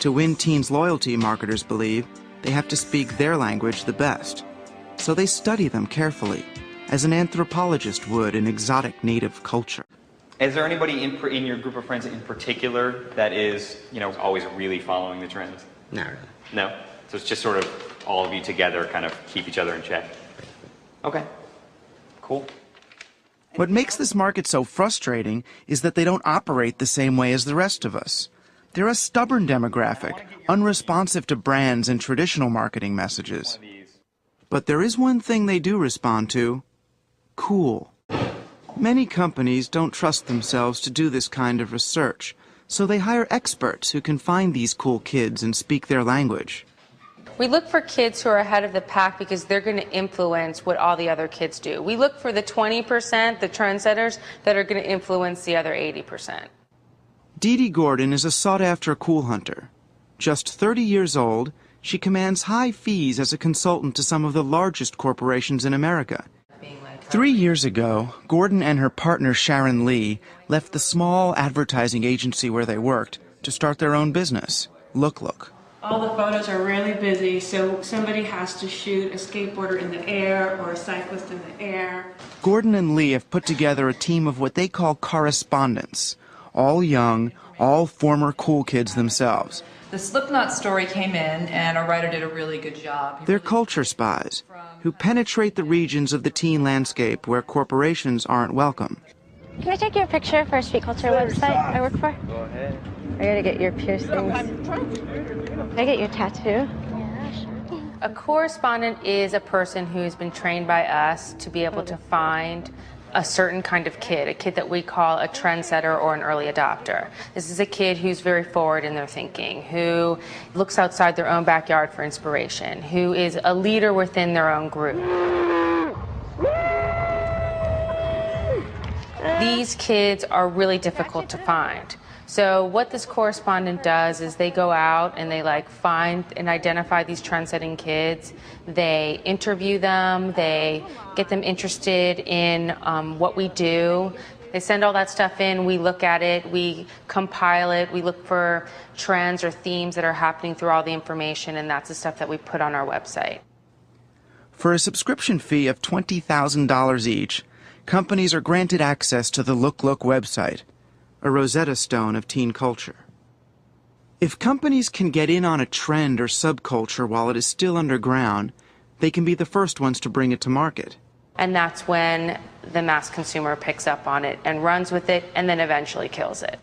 To win teens' loyalty, marketers believe, they have to speak their language the best. So they study them carefully, as an anthropologist would an exotic native culture. Is there anybody in your group of friends in particular that is, always really following the trends? Not really. No? So it's just sort of all of you together kind of keep each other in check? Okay. Cool. What makes this market so frustrating is that they don't operate the same way as the rest of us. They're a stubborn demographic, unresponsive to brands and traditional marketing messages. But there is one thing they do respond to: cool. Many companies don't trust themselves to do this kind of research, so they hire experts who can find these cool kids and speak their language. We look for kids who are ahead of the pack because they're going to influence what all the other kids do. We look for the 20%, the trendsetters, that are going to influence the other 80%. Dee Dee Gordon is a sought-after cool hunter. Just 30 years old, she commands high fees as a consultant to some of the largest corporations in America. 3 years ago, Gordon and her partner Sharon Lee left the small advertising agency where they worked to start their own business, Look Look. All the photos are really busy, so somebody has to shoot a skateboarder in the air or a cyclist in the air. Gordon and Lee have put together a team of what they call correspondents, all young, all former cool kids themselves. The Slipknot story came in, and our writer did a really good job. They're culture spies who penetrate the regions of the teen landscape where corporations aren't welcome. Can I take your picture for a street culture website I work for? Go ahead. I gotta get your piercings. Can I get your tattoo? Yeah, sure. A correspondent is a person who's been trained by us to be able to find a certain kind of kid, a kid that we call a trendsetter or an early adopter. This is a kid who's very forward in their thinking, who looks outside their own backyard for inspiration, who is a leader within their own group. These kids are really difficult to find. So what this correspondent does is they go out and they find and identify these trend-setting kids. They interview them. They get them interested in what we do. They send all that stuff in. We look at it. We compile it. We look for trends or themes that are happening through all the information, and that's the stuff that we put on our website. For a subscription fee of $20,000 each, companies are granted access to the Look Look website, a Rosetta Stone of teen culture. If companies can get in on a trend or subculture while it is still underground, they can be the first ones to bring it to market. And that's when the mass consumer picks up on it and runs with it and then eventually kills it.